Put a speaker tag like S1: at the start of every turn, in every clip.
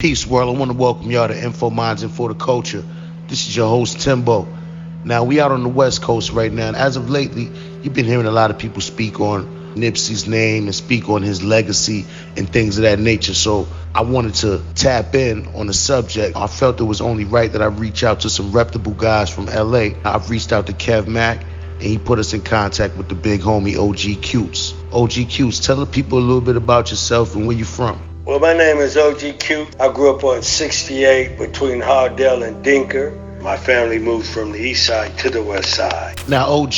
S1: Peace, world. I want to welcome y'all to Info Minds and for the Culture. This is your host, Timbo. Now, we out on the West Coast right now, and as of lately, you've been hearing a lot of people speak on Nipsey's name and speak on his legacy and things of that nature. So I wanted to tap in on the subject. I felt it was only right that I reach out to some reputable guys from LA. I've reached out to Kev Mack, and he put us in contact with the big homie OG Cutes. OG Cutes, tell the people a little bit about yourself and where you from.
S2: Well, my name is OG Cute. I grew up on 68 between Hardell and Dinker. My family moved from the east side to the west side.
S1: Now, OG,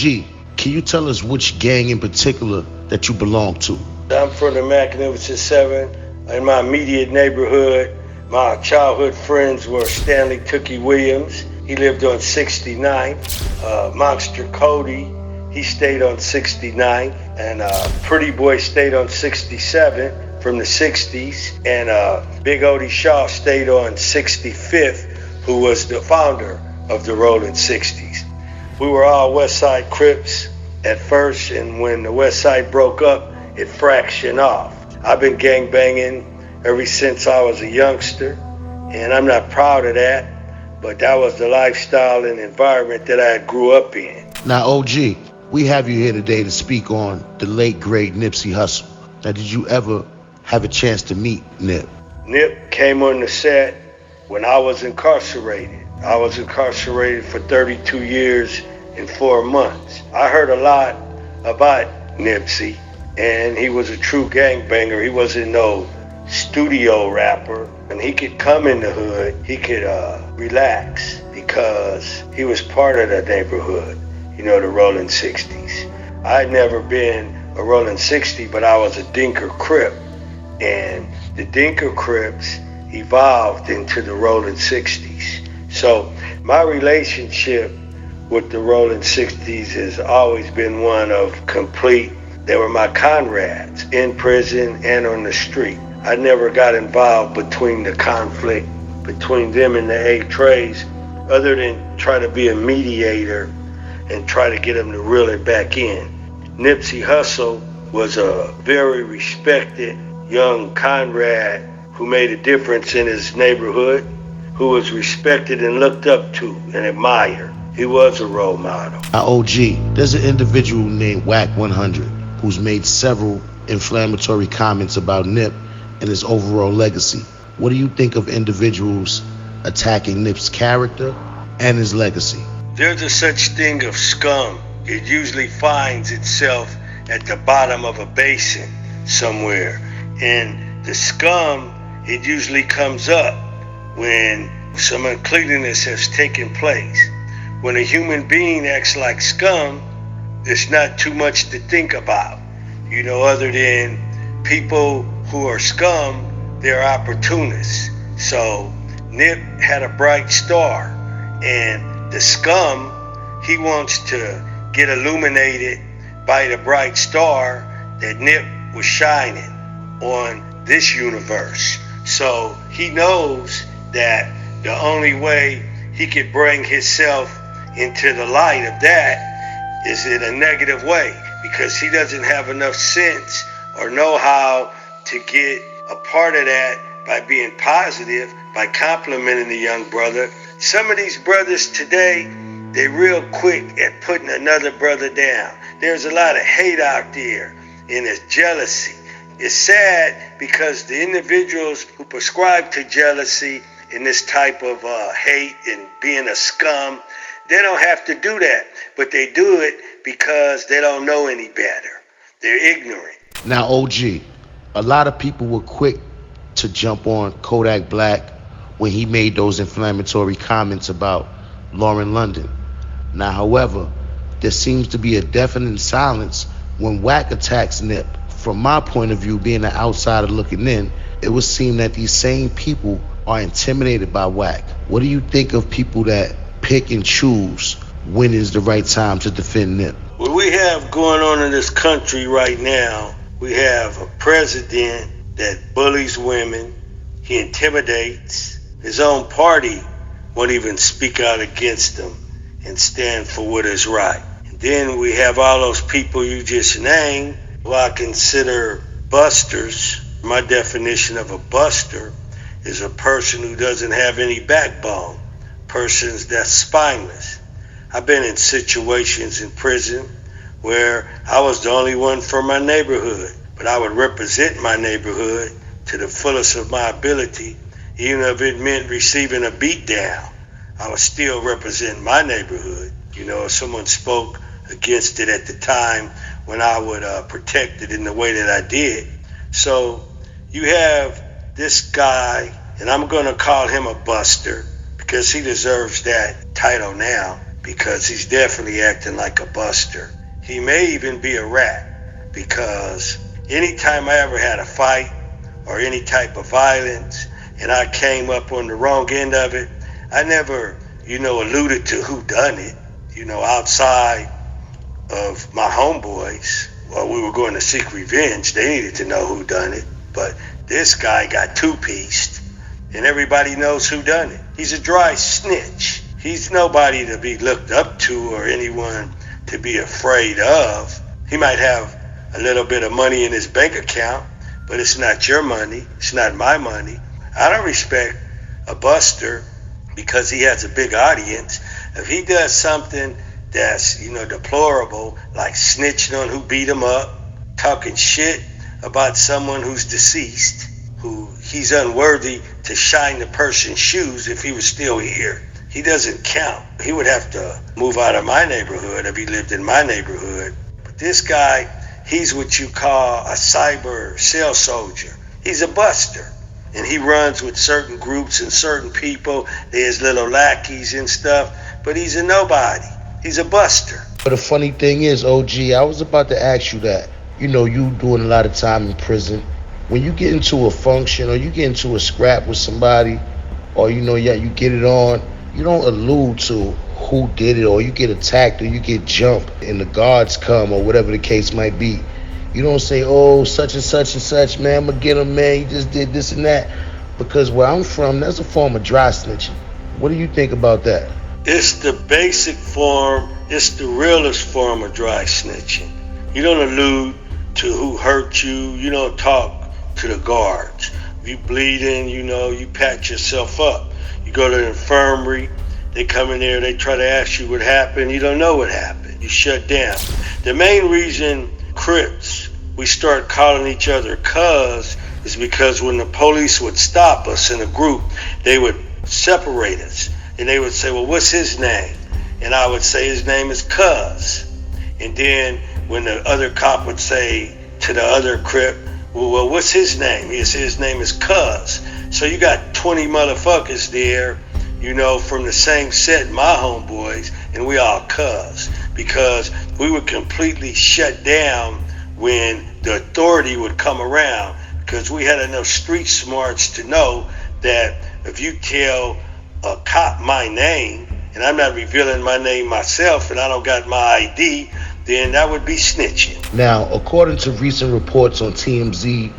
S1: can you tell us which gang in particular that you belong to?
S2: I'm from the Magnificent Seven. In my immediate neighborhood, my childhood friends were Stanley Tookie Williams. He lived on 69th. Monster Cody, he stayed on 69th. And Pretty Boy stayed on 67 from the 60s. And Big Odie Shaw stayed on 65th, who was the founder of the Rolling 60s. We were all West Side Crips at first, and when the West Side broke up, it fractioned off. I've been gang banging ever since I was a youngster, and I'm not proud of that, but that was the lifestyle and environment that I grew up in.
S1: Now, OG, we have you here today to speak on the late, great Nipsey Hussle. Now, did you ever have a chance to meet Nip?
S2: Nip came on the set when I was incarcerated. I was incarcerated for 32 years and 4 months. I heard a lot about Nipsey, and he was a true gangbanger. He wasn't no studio rapper, and he could come in the hood, he could relax because he was part of the neighborhood, you know, the Rolling 60s. I'd never been a Rolling 60, but I was a Dinker Crip, and the Dinker Crips evolved into the Rolling 60s. So my relationship with the Rolling 60s has always been one of complete. They were my comrades in prison and on the street. I never got involved between the conflict between them and the A-Trays, other than try to be a mediator and try to get them to reel it back in. Nipsey Hussle was a very respected young comrade who made a difference in his neighborhood, who was respected and looked up to and admired. He was a role model.
S1: Now, OG, there's an individual named Wack100 who's made several inflammatory comments about Nip and his overall legacy. What do you think of individuals attacking Nip's character and his legacy?
S2: There's a such thing of scum. It usually finds itself at the bottom of a basin somewhere. And the scum, it usually comes up when some uncleanness has taken place. When a human being acts like scum, there's not too much to think about, you know, other than people who are scum, they're opportunists. So Nip had a bright star, and the scum, he wants to get illuminated by the bright star that Nip was shining on this universe. So he knows that the only way he could bring himself into the light of that is in a negative way, because he doesn't have enough sense or know how to get a part of that by being positive, by complimenting the young brother. Some of these brothers today, they real quick at putting another brother down. There's a lot of hate out there, and it's jealousy. It's sad because the individuals who prescribe to jealousy and this type of hate and being a scum, they don't have to do that, but they do it because they don't know any better. They're ignorant.
S1: Now, OG, a lot of people were quick to jump on Kodak Black when he made those inflammatory comments about Lauren London. Now, however, there seems to be a deafening silence when Wack attacks Nip. From my point of view, being an outsider looking in, it would seem that these same people are intimidated by Wack. What do you think of people that pick and choose when is the right time to defend Nip?
S2: What we have going on in this country right now, we have a president that bullies women, he intimidates. His own party won't even speak out against him and stand for what is right. And then we have all those people you just named, who I consider busters. My definition of a buster is a person who doesn't have any backbone, persons that's spineless. I've been in situations in prison where I was the only one from my neighborhood, but I would represent my neighborhood to the fullest of my ability, even if it meant receiving a beat down. I would still represent my neighborhood. You know, if someone spoke against it at the time when I would protect it in the way that I did. So you have this guy, and I'm going to call him a buster because he deserves that title now, because he's definitely acting like a buster. He may even be a rat, because anytime I ever had a fight or any type of violence and I came up on the wrong end of it, I never, alluded to who done it. Outside of my homeboys, while we were going to seek revenge, they needed to know who done it. But this guy got two-pieced, and everybody knows who done it. He's a dry snitch. He's nobody to be looked up to or anyone to be afraid of. He might have a little bit of money in his bank account, but it's not your money. It's not my money. I don't respect a buster because he has a big audience. If he does something that's, deplorable, like snitching on who beat him up, talking shit about someone who's deceased, who he's unworthy to shine the person's shoes if he was still here, he doesn't count. He would have to move out of my neighborhood if he lived in my neighborhood. But this guy, he's what you call a cyber cell soldier. He's a buster. And he runs with certain groups and certain people. There's little lackeys and stuff. But he's a nobody. He's a buster.
S1: But the funny thing is, OG, I was about to ask you that. You doing a lot of time in prison. When you get into a function or you get into a scrap with somebody, or you get it on, you don't allude to who did it, or you get attacked or you get jumped and the guards come or whatever the case might be. You don't say, oh, such and such, man, I'm gonna get him, man, he just did this and that. Because where I'm from, that's a form of dry snitching. What do you think about that?
S2: It's the basic form, it's the realest form of dry snitching. You don't allude to who hurt you, you don't talk to the guards. If you bleeding, you patch yourself up. You go to the infirmary, they come in there, they try to ask you what happened, you don't know what happened. You shut down. The main reason Crips, we start calling each other cuz, is because when the police would stop us in a group, they would separate us. And they would say, well, what's his name? And I would say his name is Cuz. And then when the other cop would say to the other Crip, well, what's his name? He'd say his name is Cuz. So you got 20 motherfuckers there, from the same set, my homeboys, and we all Cuz. Because we were completely shut down when the authority would come around, because we had enough street smarts to know that if you tell a cop my name, and I'm not revealing my name myself, and I don't got my ID, then that would be snitching.
S1: Now, according to recent reports on TMZ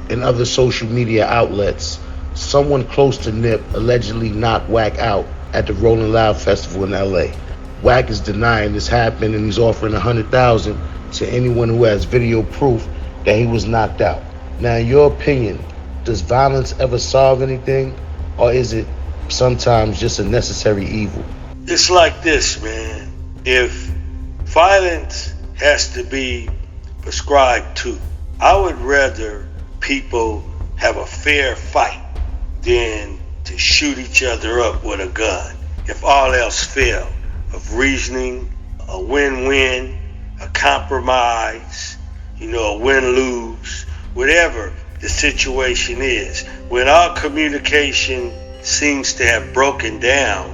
S1: and other social media outlets, someone close to Nip allegedly knocked Wack out at the Rolling Loud Festival in LA. Wack is denying this happened, and he's offering $100,000 to anyone who has video proof that he was knocked out. Now, in your opinion, does violence ever solve anything, or is it sometimes just a necessary evil?
S2: It's like this, man. If violence has to be prescribed to, I would rather people have a fair fight than to shoot each other up with a gun. If all else fails, of reasoning, a win-win, a compromise, a win-lose, whatever the situation is. When our communication seems to have broken down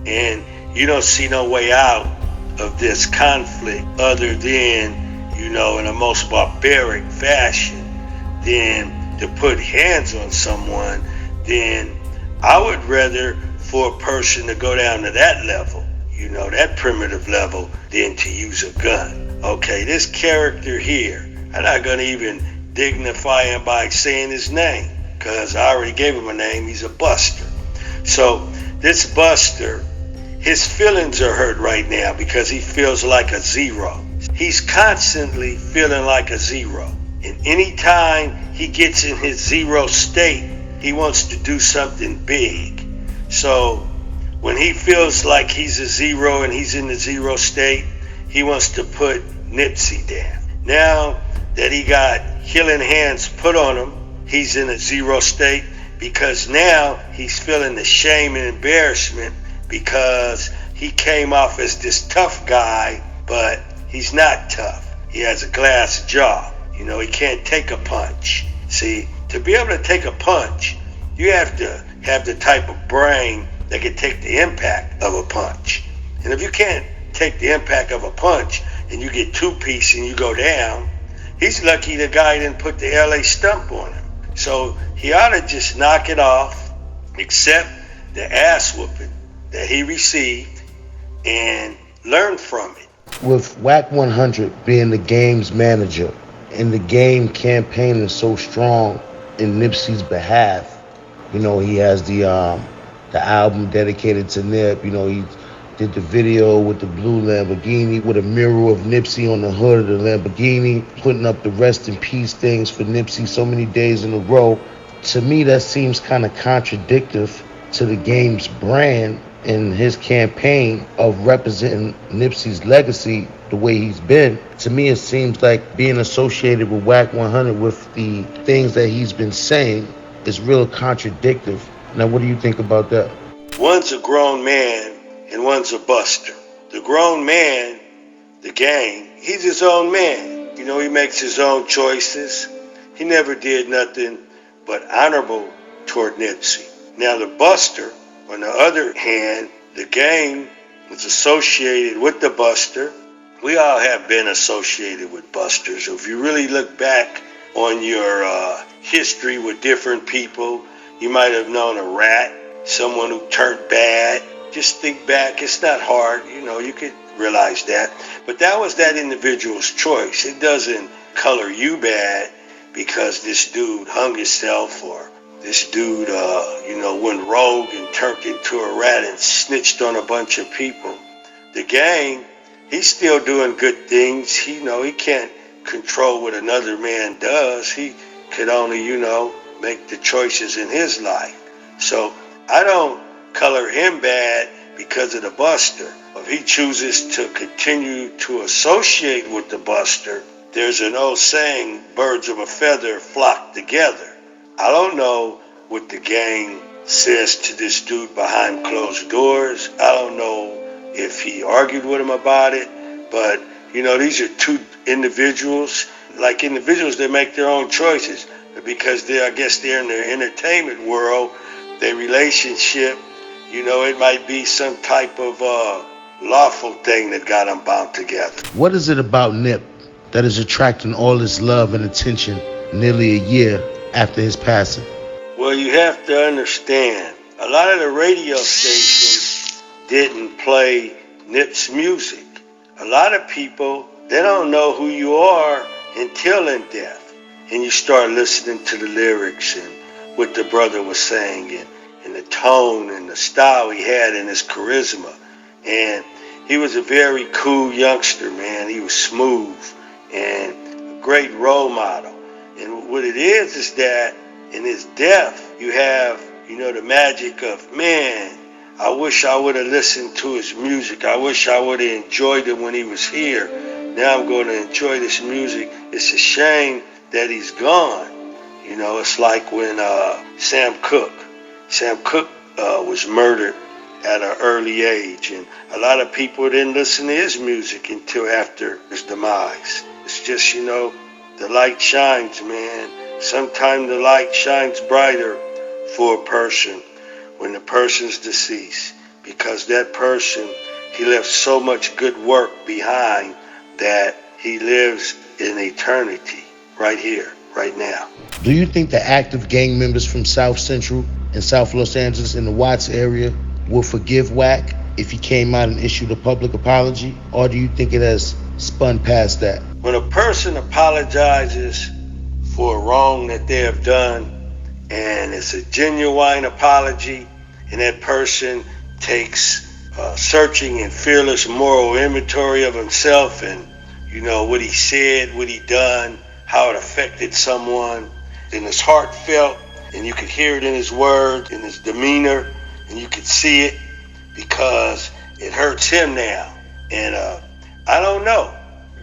S2: and you don't see no way out of this conflict other than, in a most barbaric fashion, than to put hands on someone, then I would rather for a person to go down to that level, that primitive level, than to use a gun. Okay, this character here, I'm not going to even dignify him by saying his name, because I already gave him a name. He's a buster. So this buster, his feelings are hurt right now because he feels like a zero. He's constantly feeling like a zero. And anytime he gets in his zero state, he wants to do something big. So when he feels like he's a zero and he's in the zero state, he wants to put Nipsey down. Now that he got healing hands put on him, he's in a zero state because now he's feeling the shame and embarrassment because he came off as this tough guy, but he's not tough. He has a glass jaw. You know, he can't take a punch. See, to be able to take a punch, you have to have the type of brain that can take the impact of a punch. And if you can't take the impact of a punch and you get two-piece and you go down, he's lucky the guy didn't put the LA stump on him. So he ought to just knock it off, accept the ass whooping that he received, and learn from it.
S1: With Wack100 being the game's manager and the game campaigning so strong in Nipsey's behalf, you know, he has the album dedicated to Nip. You know, he did the video with the blue Lamborghini with a mirror of Nipsey on the hood of the Lamborghini, putting up the rest in peace things for Nipsey so many days in a row. To me, that seems kind of contradictory to the game's brand and his campaign of representing Nipsey's legacy the way he's been. To me, it seems like being associated with Wack100 with the things that he's been saying is real contradictory. Now, what do you think about that?
S2: One's a grown man and one's a buster. The grown man, the gang, he's his own man. You know, he makes his own choices. He never did nothing but honorable toward Nipsey. Now, the buster, on the other hand, the gang is associated with the buster. We all have been associated with busters. If you really look back on your history with different people, you might have known a rat, someone who turned bad. Just think back. It's not hard. You know, you could realize that. But that was that individual's choice. It doesn't color you bad because this dude hung himself or this dude, went rogue and turned into a rat and snitched on a bunch of people. The gang, he's still doing good things. He can't control what another man does. He could only, make the choices in his life. So I don't color him bad because of the buster. If he chooses to continue to associate with the buster, there's an old saying, birds of a feather flock together. I don't know what the gang says to this dude behind closed doors. I don't know if he argued with him about it, but these are two individuals. Like individuals, they make their own choices because they're in the entertainment world. Their relationship, it might be some type of lawful thing that got them bound together.
S1: What is it about Nip that is attracting all this love and attention nearly a year after his passing?
S2: Well, you have to understand, a lot of the radio stations didn't play Nip's music. A lot of people, they don't know who you are until in death. And you start listening to the lyrics and what the brother was saying and the tone and the style he had and his charisma. And he was a very cool youngster, man. He was smooth and a great role model. And what it is that in his death, you have, the magic of, man, I wish I would have listened to his music. I wish I would have enjoyed it when he was here. Now I'm going to enjoy this music. It's a shame that he's gone. It's like when Sam Cooke was murdered at an early age, and a lot of people didn't listen to his music until after his demise. It's just, the light shines, man. Sometimes the light shines brighter for a person when the person's deceased, because that person, he left so much good work behind that he lives in eternity right here, right now.
S1: Do you think the active gang members from South Central and South Los Angeles in the Watts area will forgive Wack if he came out and issued a public apology, or do you think it has spun past that?
S2: When a person apologizes for a wrong that they have done, and it's a genuine apology, and that person takes searching and fearless moral inventory of himself and what he said, what he done, how it affected someone, and it's heartfelt And you could hear it in his words, in his demeanor, and you could see it because it hurts him now. And I don't know.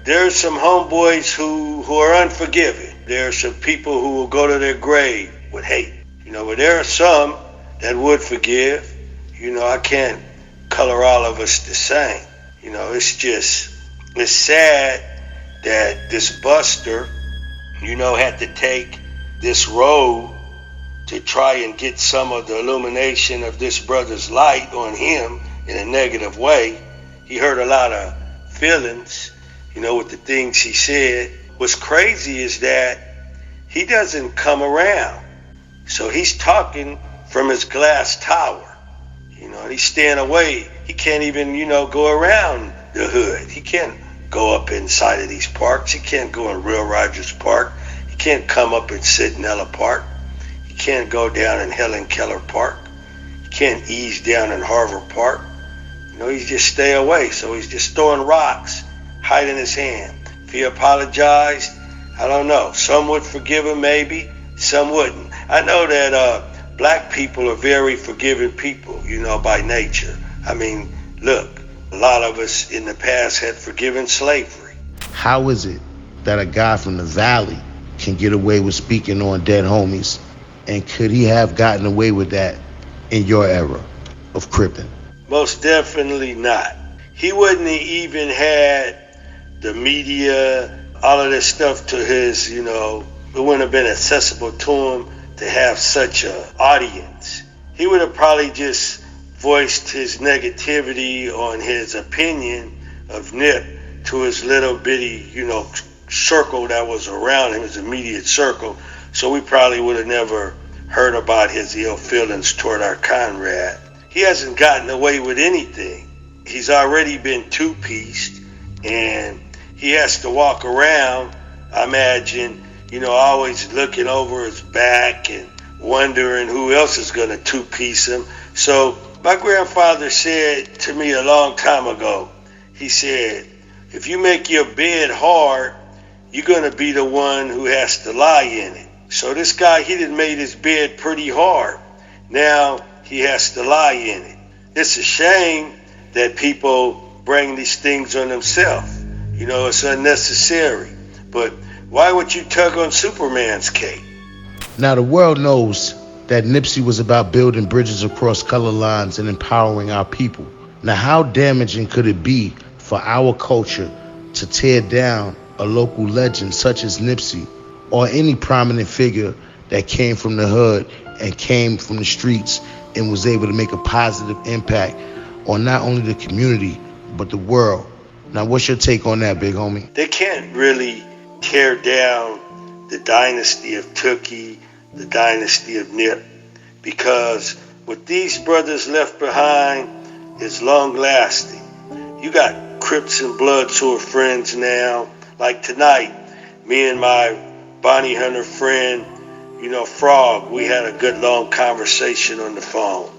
S2: There's some homeboys who are unforgiving. There are some people who will go to their grave with hate. But there are some that would forgive. I can't color all of us the same. It's sad that this buster, had to take this road to try and get some of the illumination of this brother's light on him in a negative way. He hurt a lot of feelings, with the things he said. What's crazy is that he doesn't come around. So he's talking from his glass tower, and he's staying away. He can't even, go around the hood. He can't go up inside of these parks. He can't go in Real Rogers Park. He can't come up in Sidnella Park. He can't go down in Helen Keller Park. He can't ease down in Harvard Park. He's just stay away. So he's just throwing rocks, hiding his hand. If he apologized, I don't know. Some would forgive him maybe, some wouldn't. I know that black people are very forgiving people, by nature. I mean, look, a lot of us in the past had forgiven slavery.
S1: How is it that a guy from the Valley can get away with speaking on dead homies? And could he have gotten away with that in your era of Crippin'?
S2: Most definitely not. He wouldn't have even had the media, all of this stuff to his, it wouldn't have been accessible to him to have such an audience. He would have probably just voiced his negativity on his opinion of Nip to his little bitty, circle that was around him, his immediate circle. So we probably would have never heard about his ill feelings toward our Conrad. He hasn't gotten away with anything. He's already been two-pieced, and he has to walk around, I imagine, always looking over his back and wondering who else is going to two-piece him. So my grandfather said to me a long time ago, he said, if you make your bed hard, you're going to be the one who has to lie in it. So this guy, he done made his bed pretty hard. Now he has to lie in it. It's a shame that people bring these things on themselves. It's unnecessary. But why would you tug on Superman's cape?
S1: Now the world knows that Nipsey was about building bridges across color lines and empowering our people. Now how damaging could it be for our culture to tear down a local legend such as Nipsey, or any prominent figure that came from the hood and came from the streets and was able to make a positive impact on not only the community, but the world? Now, what's your take on that, big homie?
S2: They can't really tear down the dynasty of Tookie, the dynasty of Nip, because what these brothers left behind is long-lasting. You got Crips and Bloods who are friends now. Like tonight, me and my Bounty Hunter friend, Frog, we had a good long conversation on the phone.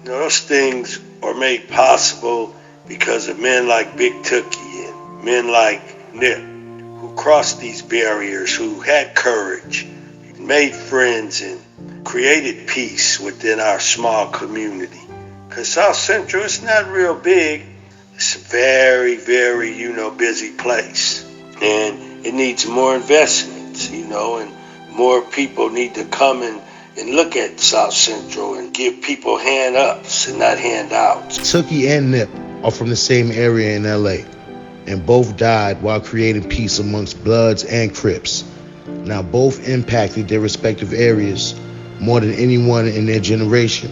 S2: Those things are made possible because of men like Big Tookie and men like Nip, who crossed these barriers, who had courage, made friends, and created peace within our small community. Because South Central is not real big. It's a very, very, busy place. And it needs more investments, and more people need to come and look at South Central and give people hand-ups and not handouts.
S1: Tookie and Nip are from the same area in LA, and both died while creating peace amongst Bloods and Crips. Now both impacted their respective areas more than anyone in their generation.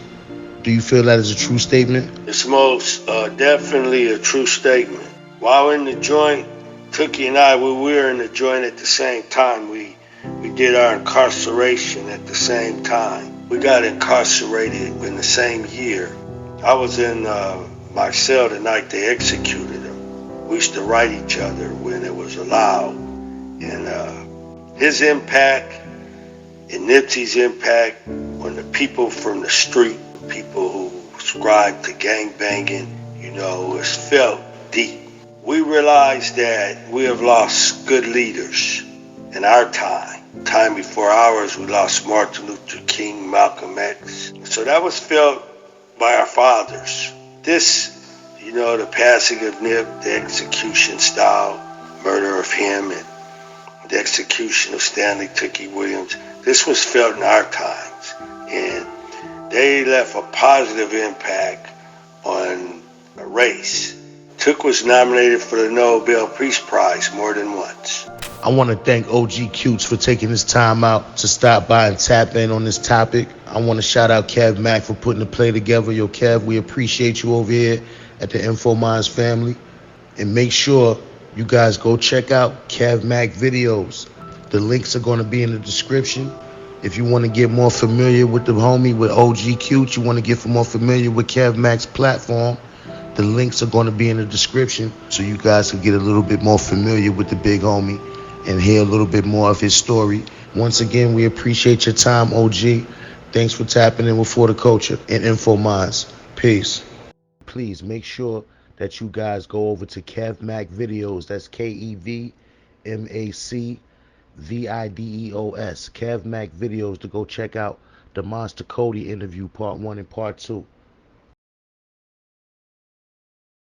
S1: Do you feel that is a true statement?
S2: It's most definitely a true statement. While in the joint, Tookie and I, we were in the joint at the same time. We did our incarceration at the same time. We got incarcerated in the same year. I was in my cell the night they executed him. We used to write each other when it was allowed. And his impact and Nipsey's impact on the people from the street, people who subscribe to gangbanging, is felt deep. We realize that we have lost good leaders in our time. time before ours, we lost Martin Luther King, Malcolm X. So that was felt by our fathers. This, the passing of Nip, the execution style, murder of him, and the execution of Stanley Tookie Williams, this was felt in our times. And they left a positive impact on a race. Took was nominated for the Nobel Peace Prize more than once.
S1: I want to thank OG Cutes for taking this time out to stop by and tap in on this topic. I want to shout out Kev Mack for putting the play together. Yo, Kev, we appreciate you over here at the Info Minds family. And make sure you guys go check out Kev Mack videos. The links are going to be in the description. If you want to get more familiar with the homie, with OG Cute, you want to get more familiar with Kev Mack's platform, the links are going to be in the description so you guys can get a little bit more familiar with the big homie and hear a little bit more of his story. Once again, we appreciate your time, OG. Thanks for tapping in with For the Culture and Info Minds. Peace. Please make sure that you guys go over to Kev Mack Videos. That's KEVMACVIDEOS. Kev Mack Videos, to go check out the Monster Cody interview, part 1 and part 2.